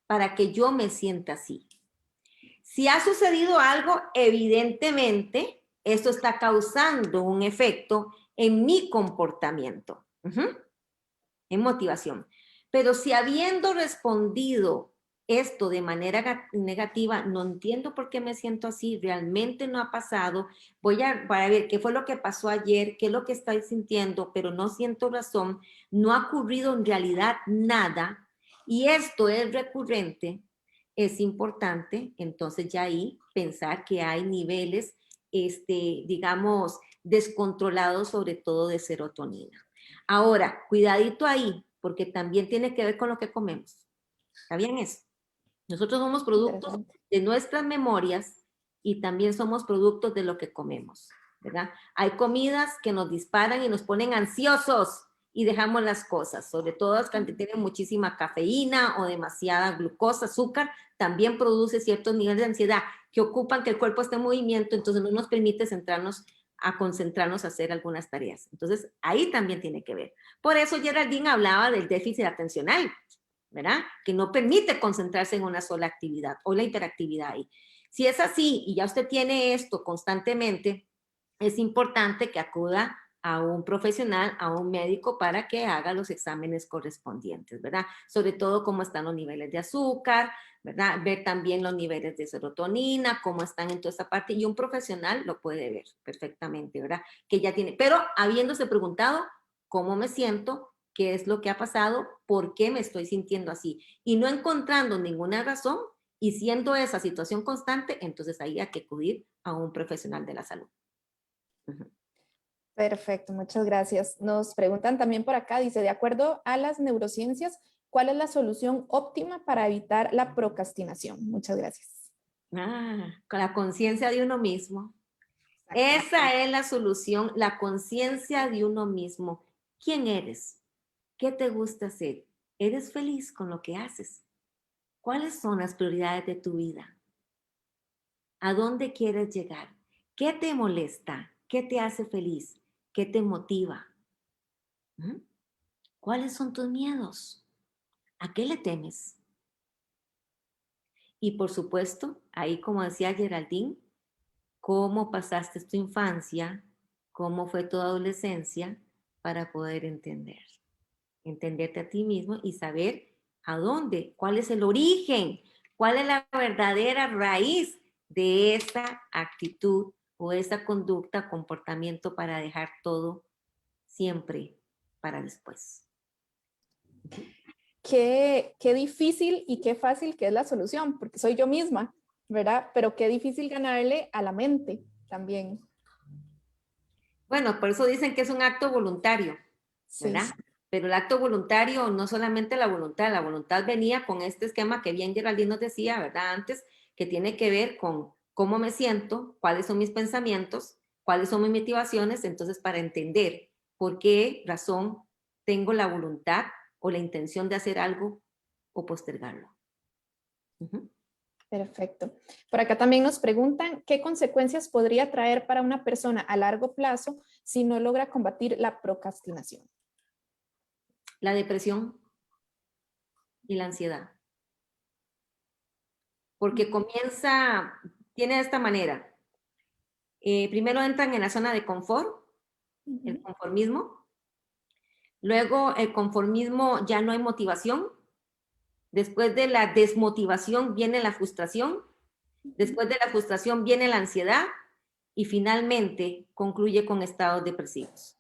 para que yo me sienta así? Si ha sucedido algo, evidentemente, esto está causando un efecto en mi comportamiento, en motivación. Pero si habiendo respondido esto de manera negativa, no entiendo por qué me siento así, realmente no ha pasado, para ver qué fue lo que pasó ayer, qué es lo que estoy sintiendo, pero no siento razón, no ha ocurrido en realidad nada, y esto es recurrente, es importante, entonces ya ahí pensar que hay niveles, digamos, descontrolados, sobre todo de serotonina. Ahora, cuidadito ahí, porque también tiene que ver con lo que comemos. ¿Está bien eso? Nosotros somos productos de nuestras memorias y también somos productos de lo que comemos, ¿verdad? Hay comidas que nos disparan y nos ponen ansiosos y dejamos las cosas, sobre todo las que tienen muchísima cafeína o demasiada glucosa, azúcar, también produce ciertos niveles de ansiedad que ocupan que el cuerpo esté en movimiento, entonces no nos permite concentrarnos a hacer algunas tareas. Entonces, ahí también tiene que ver. Por eso Geraldine hablaba del déficit atencional, ¿verdad? Que no permite concentrarse en una sola actividad o la hiperactividad ahí. Si es así y ya usted tiene esto constantemente, es importante que acuda a un profesional, a un médico, para que haga los exámenes correspondientes, ¿verdad? Sobre todo cómo están los niveles de azúcar, ¿verdad? Ver también los niveles de serotonina, cómo están en toda esa parte, y un profesional lo puede ver perfectamente, ¿verdad? Que ya tiene, pero habiéndose preguntado cómo me siento, qué es lo que ha pasado, por qué me estoy sintiendo así, y no encontrando ninguna razón, y siendo esa situación constante, entonces ahí hay que acudir a un profesional de la salud. Perfecto, muchas gracias. Nos preguntan también por acá, dice, de acuerdo a las neurociencias, ¿cuál es la solución óptima para evitar la procrastinación? Muchas gracias. Con la conciencia de uno mismo. Esa es la solución, la conciencia de uno mismo. ¿Quién eres? ¿Qué te gusta hacer? ¿Eres feliz con lo que haces? ¿Cuáles son las prioridades de tu vida? ¿A dónde quieres llegar? ¿Qué te molesta? ¿Qué te hace feliz? ¿Qué te motiva? ¿Cuáles son tus miedos? ¿A qué le temes? Y por supuesto, ahí como decía Geraldine, ¿cómo pasaste tu infancia? ¿Cómo fue tu adolescencia? Para poder entenderte a ti mismo y saber a dónde, cuál es el origen, cuál es la verdadera raíz de esa actitud o esa conducta, comportamiento, para dejar todo siempre para después. Qué difícil y qué fácil que es la solución, porque soy yo misma, ¿verdad? Pero qué difícil ganarle a la mente también. Bueno, por eso dicen que es un acto voluntario, ¿verdad? Sí. Pero el acto voluntario, no solamente la voluntad venía con este esquema que bien Geraldine nos decía, ¿verdad? Antes, que tiene que ver con cómo me siento, cuáles son mis pensamientos, cuáles son mis motivaciones, entonces para entender por qué razón tengo la voluntad o la intención de hacer algo o postergarlo. Perfecto. Por acá también nos preguntan qué consecuencias podría traer para una persona a largo plazo si no logra combatir la procrastinación. La depresión y la ansiedad. Porque tiene de esta manera. Primero entran en la zona de confort, el conformismo. Luego el conformismo ya no hay motivación. Después de la desmotivación viene la frustración. Después de la frustración viene la ansiedad. Y finalmente concluye con estados depresivos.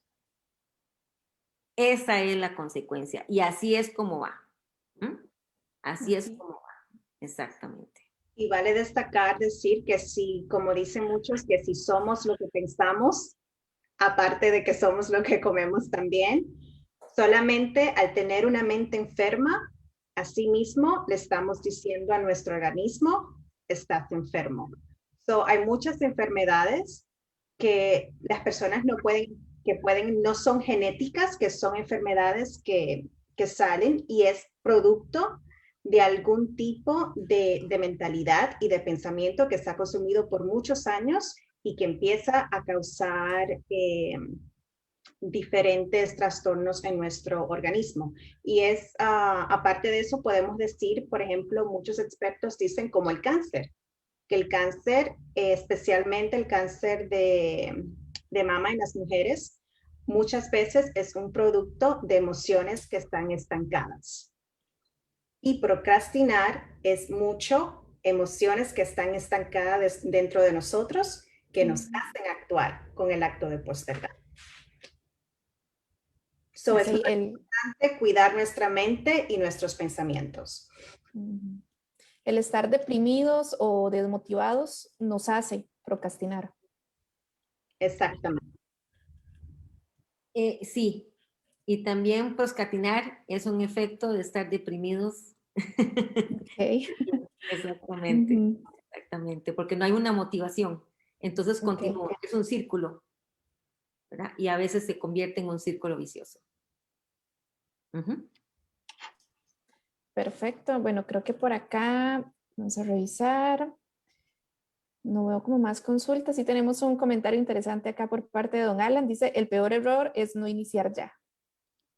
Esa es la consecuencia. Y así es como va. Así es como va. Exactamente. Y vale destacar, decir que si, como dicen muchos, que si somos lo que pensamos, aparte de que somos lo que comemos también, solamente al tener una mente enferma, asimismo le estamos diciendo a nuestro organismo, estás enfermo. Hay muchas enfermedades que las personas no son genéticas, que son enfermedades que salen y es producto de algún tipo de mentalidad y de pensamiento que se ha consumido por muchos años y que empieza a causar diferentes trastornos en nuestro organismo. Y aparte de eso, podemos decir, por ejemplo, muchos expertos dicen como el cáncer, que el cáncer, especialmente el cáncer de mama en las mujeres, muchas veces es un producto de emociones que están estancadas. Y procrastinar es mucho emociones que están estancadas dentro de nosotros que nos hacen actuar con el acto de postergar. Es muy importante cuidar nuestra mente y nuestros pensamientos. El estar deprimidos o desmotivados nos hace procrastinar. Exactamente. Sí, y también procrastinar es un efecto de estar deprimidos. Okay. Exactamente, exactamente, porque no hay una motivación. Entonces continúa, es un círculo, ¿verdad? Y a veces se convierte en un círculo vicioso. Perfecto, bueno, creo que por acá vamos a revisar. No veo como más consultas. Sí tenemos un comentario interesante acá por parte de don Alan. Dice, el peor error es no iniciar ya.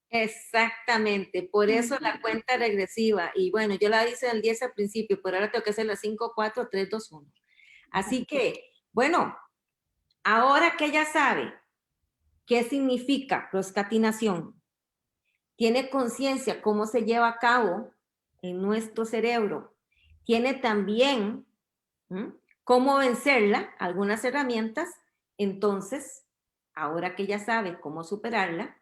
Exactamente, por eso la cuenta regresiva. Y bueno, yo la hice al 10 al principio, pero ahora tengo que hacer la 5, 4, 3, 2, 1. Así que, bueno, ahora que ya sabe qué significa procrastinación, tiene conciencia cómo se lleva a cabo en nuestro cerebro, tiene también cómo vencerla, algunas herramientas, entonces, ahora que ya sabe cómo superarla,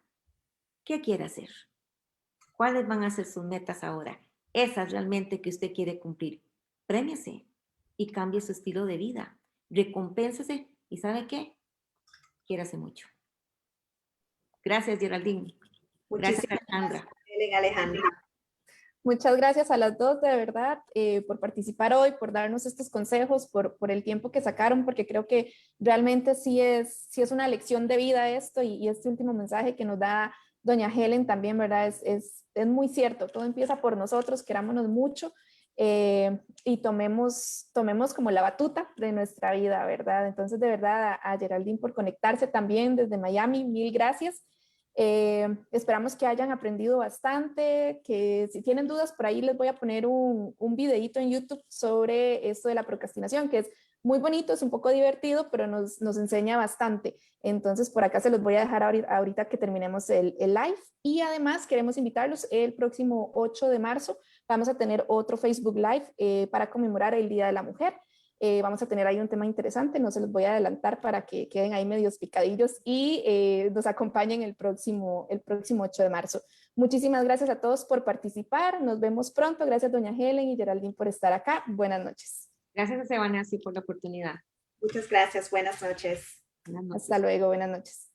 ¿qué quiere hacer? ¿Cuáles van a ser sus metas ahora? Esas realmente que usted quiere cumplir. Prémiese y cambie su estilo de vida. Recompénsese y ¿sabe qué? Quiérase mucho. Gracias, Geraldine. Gracias, Alejandra. Alejandra. Muchas gracias a las dos, de verdad, por participar hoy, por darnos estos consejos, por el tiempo que sacaron, porque creo que realmente sí es una lección de vida esto y este último mensaje que nos da doña Helen también, ¿verdad? Es muy cierto, todo empieza por nosotros, querámonos mucho y tomemos como la batuta de nuestra vida, ¿verdad? Entonces, de verdad, a Geraldine por conectarse también desde Miami, mil gracias. Esperamos que hayan aprendido bastante, que si tienen dudas por ahí les voy a poner un videito en YouTube sobre esto de la procrastinación, que es muy bonito, es un poco divertido, pero nos enseña bastante. Entonces por acá se los voy a dejar ahorita que terminemos el live y además queremos invitarlos el próximo 8 de marzo, vamos a tener otro Facebook Live para conmemorar el Día de la Mujer. Vamos a tener ahí un tema interesante, no se los voy a adelantar para que queden ahí medios picadillos y nos acompañen el próximo 8 de marzo. Muchísimas gracias a todos por participar, nos vemos pronto, gracias doña Helen y Geraldine por estar acá, buenas noches. Gracias a Sebanasi por la oportunidad. Muchas gracias, buenas noches. Buenas noches. Hasta luego, buenas noches.